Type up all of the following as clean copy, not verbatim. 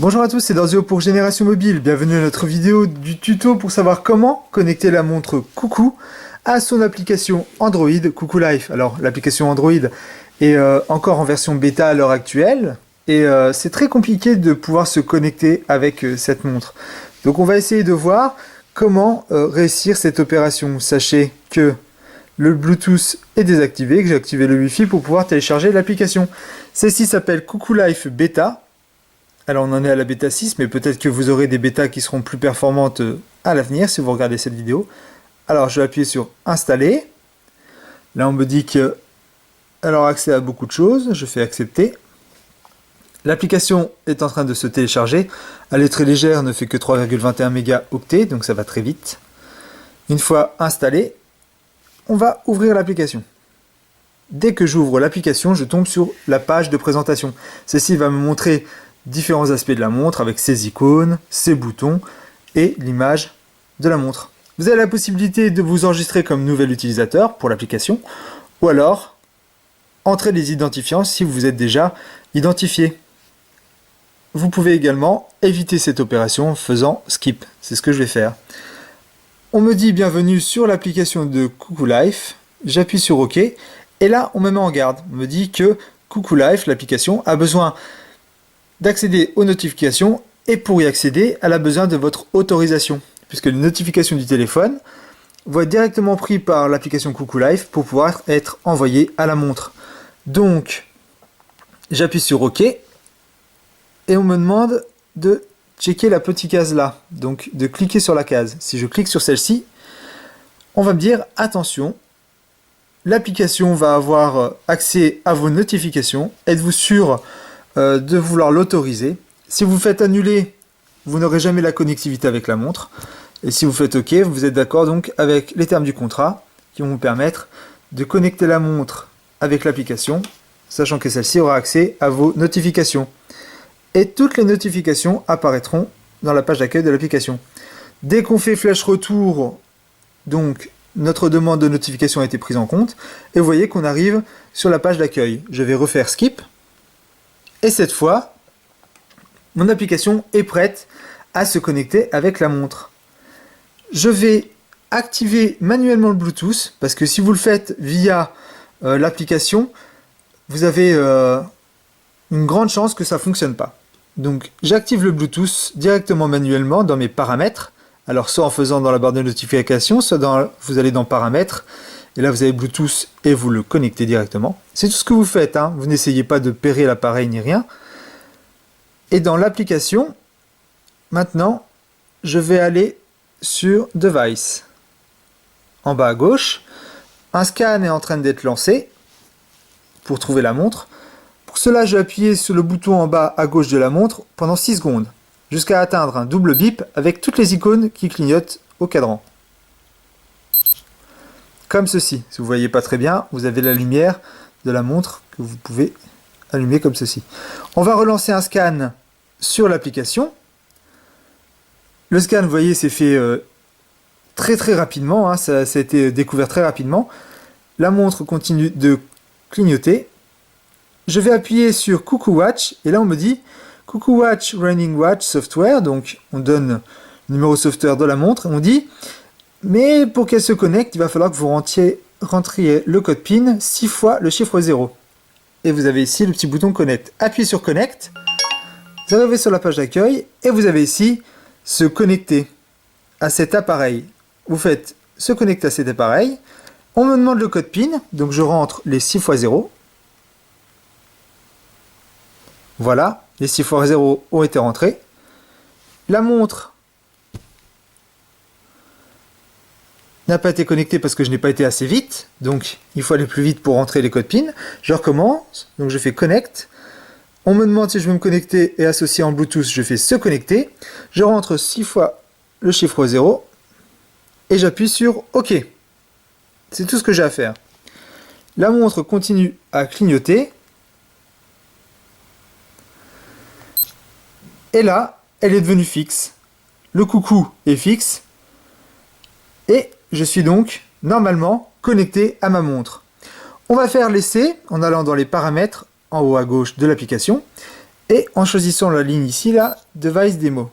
Bonjour à tous, c'est Dorzio pour Génération Mobile. Bienvenue à notre vidéo du tuto pour savoir comment connecter la montre Coucou à son application Android Coucou Life. Alors l'application Android est encore en version bêta à l'heure actuelle et c'est très compliqué de pouvoir se connecter avec cette montre. Donc on va essayer de voir comment réussir cette opération. Sachez que le Bluetooth est désactivé, que j'ai activé le Wi-Fi pour pouvoir télécharger l'application. Celle-ci s'appelle Coucou Life Beta. Alors on en est à la bêta 6, mais peut-être que vous aurez des bêtas qui seront plus performantes à l'avenir si vous regardez cette vidéo. Alors je vais appuyer sur installer. Là on me dit qu'elle aura accès à beaucoup de choses, je fais accepter. L'application est en train de se télécharger. Elle est très légère, ne fait que 3,21 mégaoctets, donc ça va très vite. Une fois installée, on va ouvrir l'application. Dès que j'ouvre l'application, je tombe sur la page de présentation. Celle-ci va me montrer différents aspects de la montre avec ses icônes, ses boutons et l'image de la montre. Vous avez la possibilité de vous enregistrer comme nouvel utilisateur pour l'application ou alors entrer les identifiants si vous êtes déjà identifié. Vous pouvez également éviter cette opération en faisant skip. C'est ce que je vais faire. On me dit bienvenue sur l'application de Coucou Life. J'appuie sur OK et là on me met en garde. On me dit que Coucou Life, l'application, a besoin d'accéder aux notifications et pour y accéder, elle a besoin de votre autorisation puisque les notifications du téléphone vont être directement prises par l'application Coucou Life pour pouvoir être envoyées à la montre. Donc, j'appuie sur OK et on me demande de checker la petite case là, donc de cliquer sur la case. Si je clique sur celle-ci, on va me dire attention, l'application va avoir accès à vos notifications, êtes-vous sûr de vouloir l'autoriser. Si vous faites annuler, vous n'aurez jamais la connectivité avec la montre. Et si vous faites OK, vous êtes d'accord donc avec les termes du contrat qui vont vous permettre de connecter la montre avec l'application, sachant que celle-ci aura accès à vos notifications. Et toutes les notifications apparaîtront dans la page d'accueil de l'application. Dès qu'on fait flèche retour, donc notre demande de notification a été prise en compte, et vous voyez qu'on arrive sur la page d'accueil. Je vais refaire skip. Et cette fois, mon application est prête à se connecter avec la montre. Je vais activer manuellement le Bluetooth, parce que si vous le faites via l'application, vous avez une grande chance que ça ne fonctionne pas. Donc j'active le Bluetooth directement manuellement dans mes paramètres. Alors soit en faisant dans la barre de notification, soit vous allez dans paramètres. Et là, vous avez Bluetooth et vous le connectez directement. C'est tout ce que vous faites, hein. Vous n'essayez pas de pairer l'appareil ni rien. Et dans l'application, maintenant, je vais aller sur Device. En bas à gauche, un scan est en train d'être lancé pour trouver la montre. Pour cela, je vais appuyer sur le bouton en bas à gauche de la montre pendant 6 secondes, jusqu'à atteindre un double bip avec toutes les icônes qui clignotent au cadran. Comme ceci. Si vous ne voyez pas très bien, vous avez la lumière de la montre que vous pouvez allumer comme ceci. On va relancer un scan sur l'application. Le scan, vous voyez, s'est fait très rapidement. Hein, ça a été découvert très rapidement. La montre continue de clignoter. Je vais appuyer sur Coucou Watch et là on me dit Coucou Watch Running Watch Software. Donc on donne le numéro software de la montre. On dit mais pour qu'elle se connecte, il va falloir que vous rentriez le code PIN 6 fois le chiffre 0. Et vous avez ici le petit bouton Connect. Appuyez sur Connect, vous arrivez sur la page d'accueil et vous avez ici se connecter à cet appareil. Vous faites se connecter à cet appareil. On me demande le code PIN, donc je rentre les 6 fois 0. Voilà, les 6 fois 0 ont été rentrés. La montre n'a pas été connecté parce que je n'ai pas été assez vite, donc il faut aller plus vite pour rentrer les codes PIN. Je recommence, donc je fais Connect. On me demande si je veux me connecter et associer en Bluetooth, je fais se connecter. Je rentre 6 fois le chiffre 0 et j'appuie sur OK. C'est tout ce que j'ai à faire. La montre continue à clignoter. Et là, elle est devenue fixe. Le coucou est fixe. Et je suis donc normalement connecté à ma montre. On va faire l'essai en allant dans les paramètres en haut à gauche de l'application et en choisissant la ligne ici, là, Device Demo.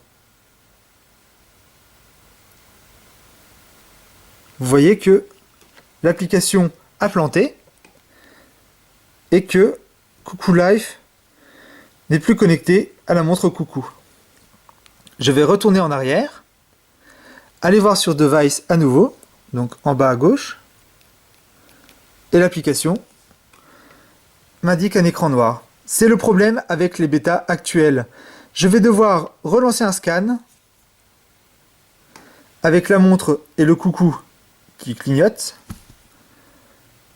Vous voyez que l'application a planté et que Coucou Life n'est plus connecté à la montre Coucou. Je vais retourner en arrière, aller voir sur Device à nouveau, donc en bas à gauche, et l'application m'indique un écran noir. C'est le problème avec les bêtas actuelles. Je vais devoir relancer un scan avec la montre et le Coucou qui clignote.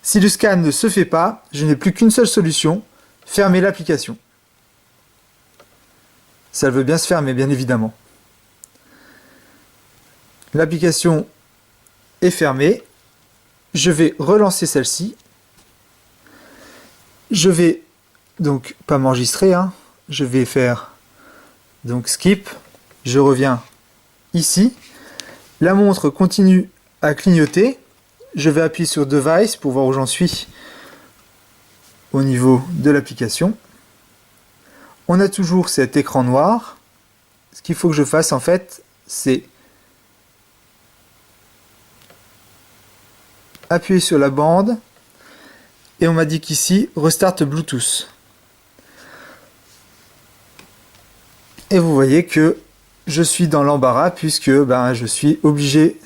Si le scan ne se fait pas, je n'ai plus qu'une seule solution, fermer l'application. Ça veut bien se fermer, bien évidemment. L'application est fermée. Je vais relancer celle-ci. Je vais donc pas m'enregistrer, hein. Je vais faire donc skip. Je reviens ici. La montre continue à clignoter. Je vais appuyer sur Device pour voir où j'en suis au niveau de l'application. On a toujours cet écran noir. Ce qu'il faut que je fasse en fait, c'est appuyer sur la bande et on m'a dit qu'ici Restart Bluetooth. Et vous voyez que je suis dans l'embarras puisque je suis obligé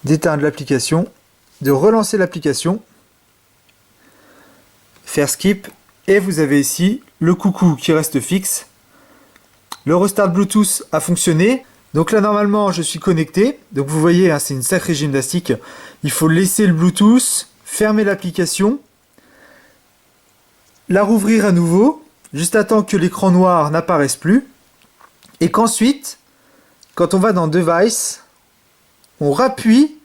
d'éteindre l'application, de relancer l'application, faire skip, et vous avez ici le Coucou qui reste fixe. Le Restart Bluetooth a fonctionné, donc là normalement je suis connecté, donc vous voyez hein, c'est une sacrée gymnastique, il faut laisser le Bluetooth, fermer l'application, la rouvrir à nouveau, juste à temps que l'écran noir n'apparaisse plus, et qu'ensuite, quand on va dans Device, on rappuie,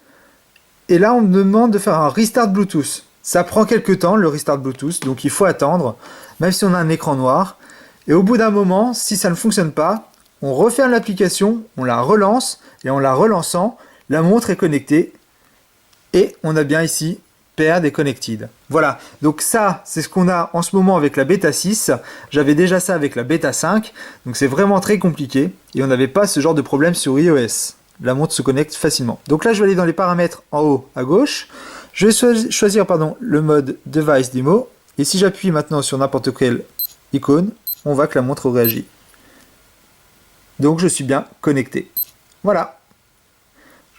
et là on me demande de faire un Restart Bluetooth. Ça prend quelques temps le Restart Bluetooth, donc il faut attendre, même si on a un écran noir. Et au bout d'un moment, si ça ne fonctionne pas, on referme l'application, on la relance, et en la relançant, la montre est connectée, et on a bien ici Paired et Connected. Voilà, donc ça, c'est ce qu'on a en ce moment avec la bêta 6. J'avais déjà ça avec la bêta 5, donc c'est vraiment très compliqué, et on n'avait pas ce genre de problème sur iOS. La montre se connecte facilement. Donc là, je vais aller dans les paramètres en haut à gauche. Je vais choisir le mode Device Demo. Et si j'appuie maintenant sur n'importe quelle icône, on voit que la montre réagit. Donc je suis bien connecté. Voilà.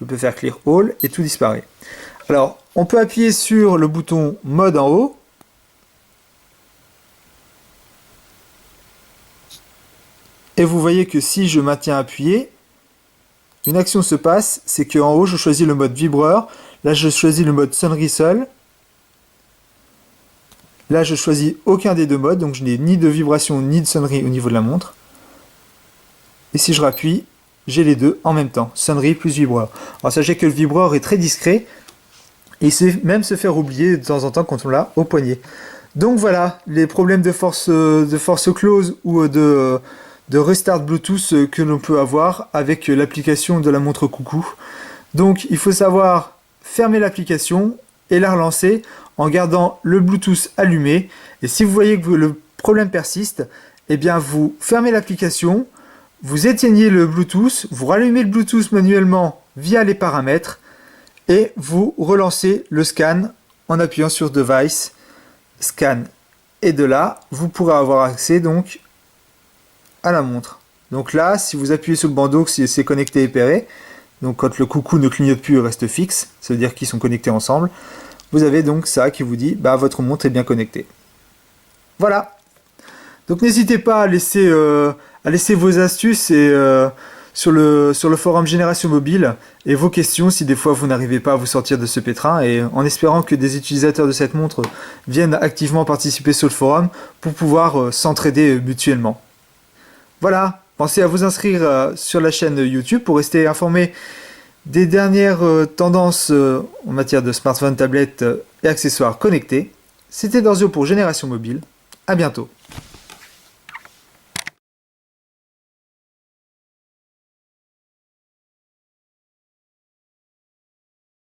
Je peux faire Clear All et tout disparaît. Alors, on peut appuyer sur le bouton Mode en haut. Et vous voyez que si je maintiens appuyé, une action se passe, c'est qu'en haut, je choisis le mode vibreur. Là, je choisis le mode sonnerie seul. Là, je choisis aucun des deux modes, donc je n'ai ni de vibration ni de sonnerie au niveau de la montre. Et si je rappuie, j'ai les deux en même temps, sonnerie plus vibreur. Alors sachez que le vibreur est très discret, et il sait même se faire oublier de temps en temps quand on l'a au poignet. Donc voilà, les problèmes de force close ou de Restart Bluetooth que l'on peut avoir avec l'application de la montre Coucou. Donc il faut savoir fermer l'application et la relancer en gardant le Bluetooth allumé. Et si vous voyez que le problème persiste, eh bien vous fermez l'application, vous éteignez le Bluetooth, vous rallumez le Bluetooth manuellement via les paramètres et vous relancez le scan en appuyant sur Device, Scan. Et de là, vous pourrez avoir accès donc à la montre. Donc là, si vous appuyez sur le bandeau, c'est connecté et pairé. Donc quand le Coucou ne clignote plus, il reste fixe. Ça veut dire qu'ils sont connectés ensemble. Vous avez donc ça qui vous dit, votre montre est bien connectée. Voilà. Donc n'hésitez pas à laisser vos astuces sur le forum Génération Mobile et vos questions si des fois vous n'arrivez pas à vous sortir de ce pétrin, et en espérant que des utilisateurs de cette montre viennent activement participer sur le forum pour pouvoir s'entraider mutuellement. Voilà, pensez à vous inscrire sur la chaîne YouTube pour rester informé des dernières tendances en matière de smartphones, tablettes et accessoires connectés. C'était Dorzio pour Génération Mobile. À bientôt.